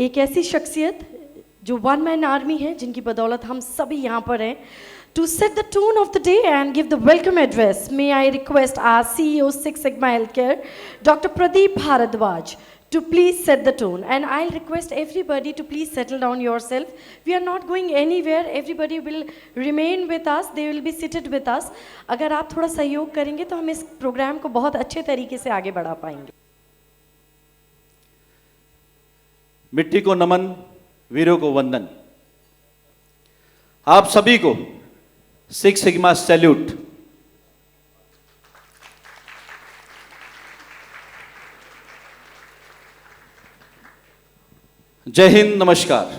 एक ऐसी शख्सियत जो वन मैन आर्मी है, जिनकी बदौलत हम सभी यहाँ पर हैं. To set the tone of the day and give the welcome address, may I request our CEO Six Sigma Healthcare, Dr. Pradeep Bharadwaj, to please set the tone. And I'll request everybody to please settle down yourself. We are not going anywhere. Everybody will remain with us. They will be seated with us. अगर आप थोड़ा सहयोग करेंगे तो हम इस programme को बहुत अच्छे तरीके से आगे बढ़ा पाएंगे. मिट्टी को नमन, वीरों को वंदन. आप सभी को सिक्स सिग्मा सैल्यूट. जय हिंद, नमस्कार.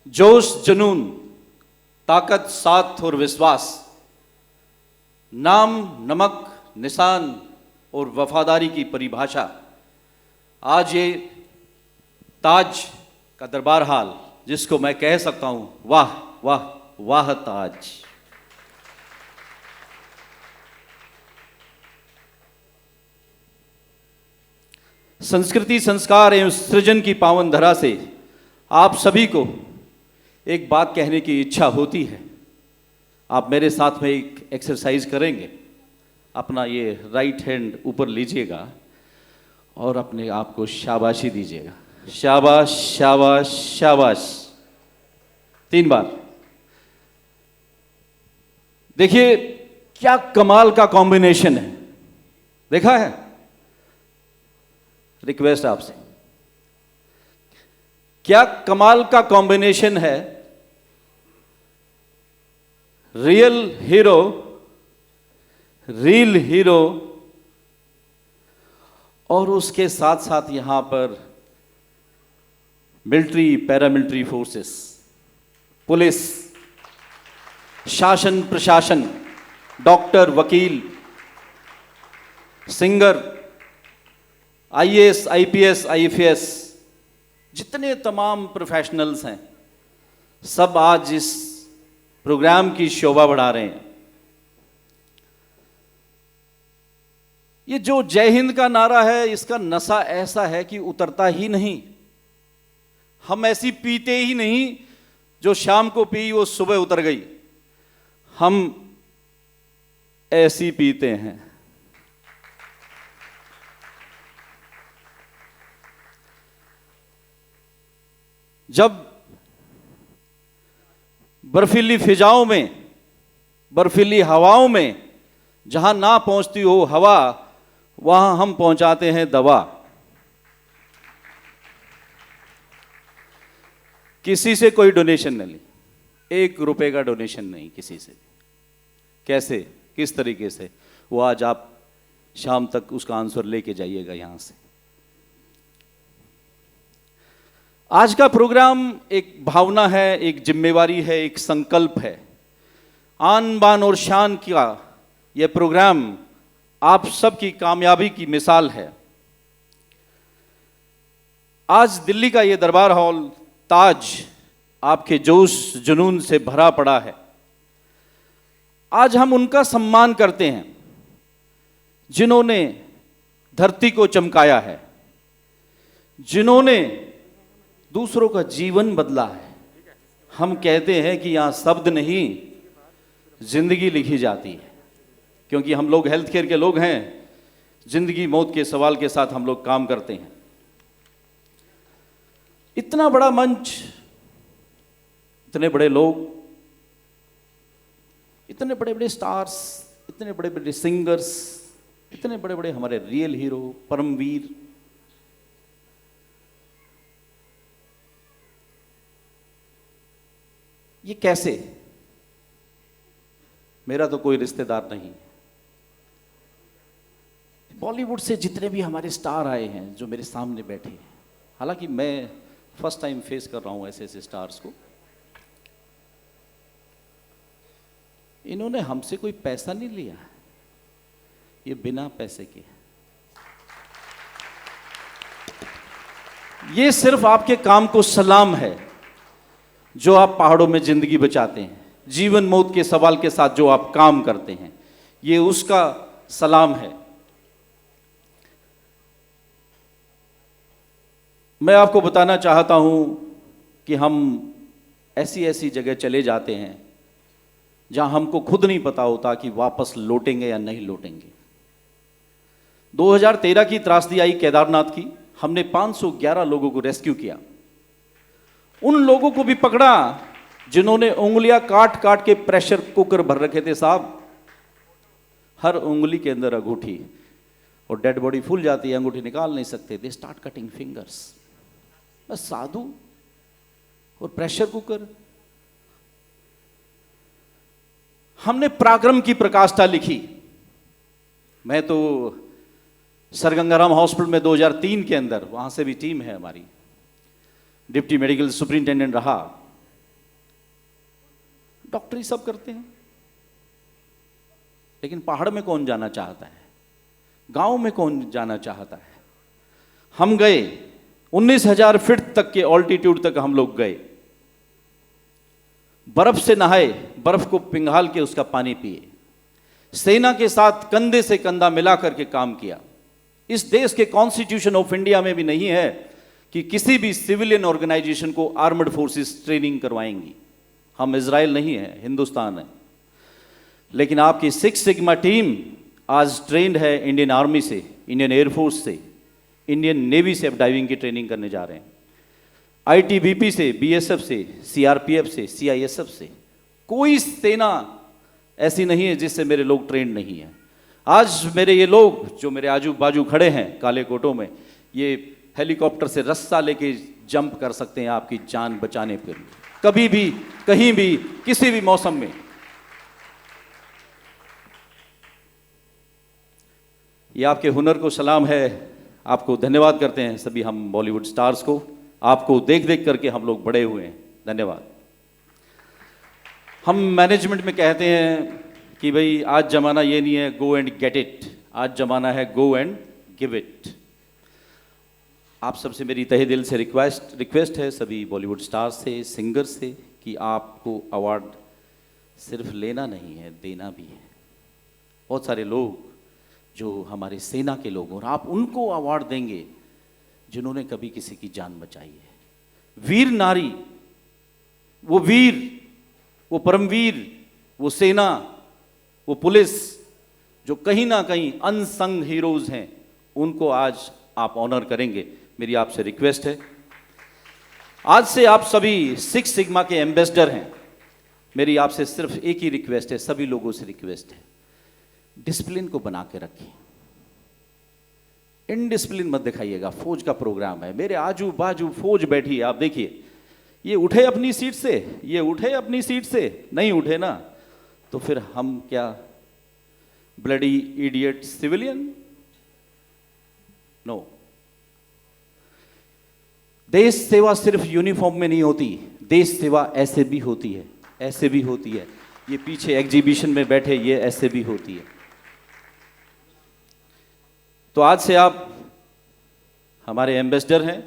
जोश, जुनून, ताकत, साथ और विश्वास, नाम, नमक, निशान और वफादारी की परिभाषा. आज ये ताज का दरबार हाल, जिसको मैं कह सकता हूं, वाह वाह वाह ताज. संस्कृति, संस्कार एवं सृजन की पावन धरा से आप सभी को एक बात कहने की इच्छा होती है. आप मेरे साथ में एक एक्सरसाइज करेंगे. अपना ये राइट हैंड ऊपर लीजिएगा और अपने आप को शाबाशी दीजिएगा. शाबाश शाबाश शाबाश. 3 बार. देखिए क्या कमाल का कॉम्बिनेशन है. देखा है? रिक्वेस्ट आपसे, क्या कमाल का कॉम्बिनेशन है. रियल हीरो, रियल हीरो, और उसके साथ साथ यहां पर मिलिट्री, पैरामिलिट्री फोर्सेस, पुलिस, शासन प्रशासन, डॉक्टर, वकील, सिंगर, आईएएस, आईपीएस, आईएफएस, जितने तमाम प्रोफेशनल्स हैं, सब आज इस प्रोग्राम की शोभा बढ़ा रहे हैं. ये जो जय हिंद का नारा है, इसका नशा ऐसा है कि उतरता ही नहीं. हम ऐसी पीते ही नहीं जो शाम को पी वो सुबह उतर गई. हम ऐसी पीते हैं. जब बर्फीली फिजाओं में, बर्फीली हवाओं में जहां ना पहुंचती हो हवा, वहां हम पहुंचाते हैं दवा. किसी से कोई डोनेशन नहीं, 1 रुपए का डोनेशन नहीं किसी से. कैसे, किस तरीके से, वो आज आप शाम तक उसका आंसर लेके जाइएगा यहां से. आज का प्रोग्राम एक भावना है, एक जिम्मेवारी है, एक संकल्प है. आन बान और शान का यह प्रोग्राम आप सबकी कामयाबी की मिसाल है. आज दिल्ली का यह दरबार हॉल ताज आपके जोश जुनून से भरा पड़ा है. आज हम उनका सम्मान करते हैं जिन्होंने धरती को चमकाया है, जिन्होंने दूसरों का जीवन बदला है. हम कहते हैं कि यहां शब्द नहीं, जिंदगी लिखी जाती है, क्योंकि हम लोग हेल्थ केयर के लोग हैं. जिंदगी मौत के सवाल के साथ हम लोग काम करते हैं. इतना बड़ा मंच, इतने बड़े लोग, इतने बड़े बड़े स्टार्स, इतने बड़े बड़े सिंगर्स, इतने बड़े बड़े हमारे रियल हीरो, परमवीर. ये कैसे? मेरा तो कोई रिश्तेदार नहीं. बॉलीवुड से जितने भी हमारे स्टार आए हैं जो मेरे सामने बैठे हैं, हालांकि मैं फर्स्ट टाइम फेस कर रहा हूं ऐसे ऐसे स्टार्स को. इन्होंने हमसे कोई पैसा नहीं लिया, ये बिना पैसे के. ये सिर्फ आपके काम को सलाम है जो आप पहाड़ों में जिंदगी बचाते हैं, जीवन मौत के सवाल के साथ जो आप काम करते हैं, ये उसका सलाम है. मैं आपको बताना चाहता हूं कि हम ऐसी ऐसी जगह चले जाते हैं जहां हमको खुद नहीं पता होता कि वापस लौटेंगे या नहीं लौटेंगे। 2013 की त्रासदी आई केदारनाथ की, हमने 511 लोगों को रेस्क्यू किया। उन लोगों को भी पकड़ा जिन्होंने उंगलियां काट काट के प्रेशर कुकर भर रखे थे साहब, हर उंगली के अंदर अंगूठी, और डेड बॉडी फूल जाती है, अंगूठी निकाल नहीं सकते, दे स्टार्ट कटिंग फिंगर्स। बस साधु और प्रेशर कुकर। हमने पराक्रम की प्रकाष्ठा लिखी। मैं तो सर गंगाराम हॉस्पिटल में 2003 के अंदर, वहां से भी टीम है हमारी, डिप्टी मेडिकल सुपरिंटेंडेंट रहा। डॉक्टर ही सब करते हैं, लेकिन पहाड़ में कौन जाना चाहता है, गांव में कौन जाना चाहता है। हम गए 19,000 फीट तक के ऑल्टीट्यूड तक हम लोग गए, बर्फ से नहाए, बर्फ को पिघाल के उसका पानी पिए, सेना के साथ कंधे से कंधा मिला करके काम किया। इस देश के कॉन्स्टिट्यूशन ऑफ इंडिया में भी नहीं है कि किसी भी सिविलियन ऑर्गेनाइजेशन को आर्मड फोर्सेस ट्रेनिंग करवाएंगी। हम इजराइल नहीं है, हिंदुस्तान है। लेकिन आपकी 6 सिग्मा टीम आज ट्रेंड है इंडियन आर्मी से, इंडियन एयरफोर्स से, इंडियन नेवी से अब डाइविंग की ट्रेनिंग करने जा रहे हैं, आईटीबीपी से, बीएसएफ से, सीआरपीएफ से, सीआईएसएफ से। कोई सेना ऐसी नहीं है जिससे मेरे लोग ट्रेंड नहीं है। आज मेरे ये लोग जो मेरे आजू बाजू खड़े हैं काले कोटों में, ये हेलीकॉप्टर से रस्सा लेके जंप कर सकते हैं आपकी जान बचाने के लिए, कभी भी, कहीं भी, किसी भी मौसम में। ये आपके हुनर को सलाम है, आपको धन्यवाद करते हैं सभी हम बॉलीवुड स्टार्स को। आपको देख देख करके हम लोग बड़े हुए हैं, धन्यवाद। हम मैनेजमेंट में कहते हैं कि भाई आज जमाना ये नहीं है गो एंड गेट इट, आज जमाना है गो एंड गिव इट। आप सबसे मेरी तहे दिल से रिक्वेस्ट है, सभी बॉलीवुड स्टार्स से, सिंगर से, कि आपको अवार्ड सिर्फ लेना नहीं है, देना भी है। बहुत सारे लोग जो हमारे सेना के लोग, और आप उनको अवार्ड देंगे जिन्होंने कभी किसी की जान बचाई है। वीर नारी, वो वीर, वो परमवीर, वो सेना, वो पुलिस जो कहीं ना कहीं अनसंग हीरोज हैं, उनको आज आप ऑनर करेंगे, मेरी आपसे रिक्वेस्ट है। आज से आप सभी 6 सिग्मा के एम्बेसडर हैं। मेरी आपसे सिर्फ एक ही रिक्वेस्ट है, सभी लोगों से रिक्वेस्ट है, डिसिप्लिन को बना के रखें, इनडिसिप्लिन मत दिखाइएगा। फौज का प्रोग्राम है, मेरे आजू बाजू फौज बैठी है, आप देखिए, ये उठे अपनी सीट से, ये उठे अपनी सीट से, नहीं उठे ना तो फिर हम क्या ब्लडी इडियट सिविलियन? नो। देश सेवा सिर्फ यूनिफॉर्म में नहीं होती, देश सेवा ऐसे भी होती है, ऐसे भी होती है। ये पीछे एग्जीबिशन में बैठे, ये ऐसे भी होती है। तो आज से आप हमारे एम्बेसडर हैं,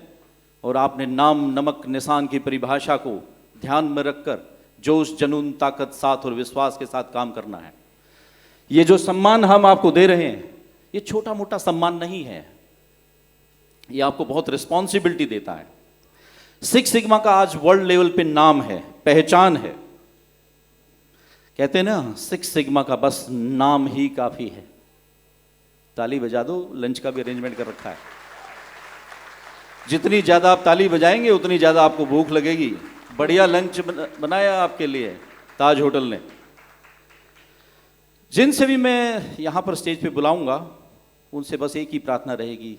और आपने नाम नमक निशान की परिभाषा को ध्यान में रखकर जोश, जुनून, ताकत, साथ और विश्वास के साथ काम करना है। ये जो सम्मान हम आपको दे रहे हैं, ये छोटा मोटा सम्मान नहीं है, ये आपको बहुत रिस्पॉन्सिबिलिटी देता है। 6 सिग्मा का आज वर्ल्ड लेवल पे नाम है, पहचान है। कहते हैं ना 6 सिग्मा का बस नाम ही काफी है। ताली बजा दो, लंच का भी अरेंजमेंट कर रखा है। जितनी ज्यादा आप ताली बजाएंगे उतनी ज्यादा आपको भूख लगेगी। बढ़िया लंच बनाया आपके लिए ताज होटल ने। जिनसे भी मैं यहां पर स्टेज पे बुलाऊंगा, उनसे बस एक ही प्रार्थना रहेगी,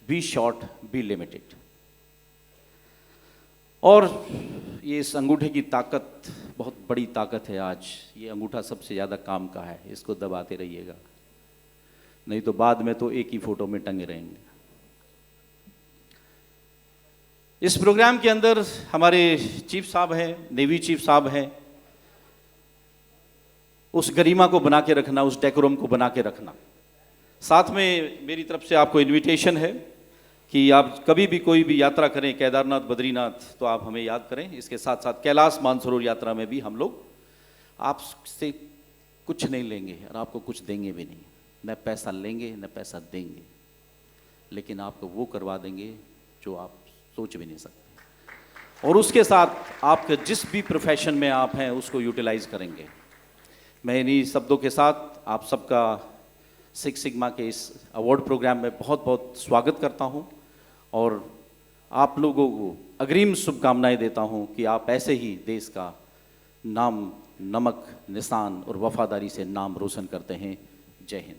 बी शॉर्ट बी लिमिटेड। और ये इस अंगूठे की ताकत बहुत बड़ी ताकत है। आज ये अंगूठा सबसे ज्यादा काम का है, इसको दबाते रहिएगा, नहीं तो बाद में तो एक ही फोटो में टंगे रहेंगे। इस प्रोग्राम के अंदर हमारे चीफ साहब हैं, नेवी चीफ साहब हैं। उस गरिमा को बना के रखना, उस डेकोरम को बना के रखना। साथ में मेरी तरफ से आपको इनविटेशन है कि आप कभी भी कोई भी यात्रा करें, केदारनाथ, बद्रीनाथ, तो आप हमें याद करें। इसके साथ साथ कैलाश मानसरोवर यात्रा में भी हम लोग आपसे कुछ नहीं लेंगे और आपको कुछ देंगे भी नहीं। न पैसा लेंगे न पैसा देंगे, लेकिन आपको वो करवा देंगे जो आप सोच भी नहीं सकते, और उसके साथ आपके जिस भी प्रोफेशन में आप हैं उसको यूटिलाइज करेंगे। मैं इन्हीं शब्दों के साथ आप सबका सिक्स सिग्मा के इस अवार्ड प्रोग्राम में बहुत बहुत स्वागत करता हूं, और आप लोगों को अग्रिम शुभकामनाएं देता हूं कि आप ऐसे ही देश का नाम, नमक, निशान और वफादारी से नाम रोशन करते हैं। जय हिंद।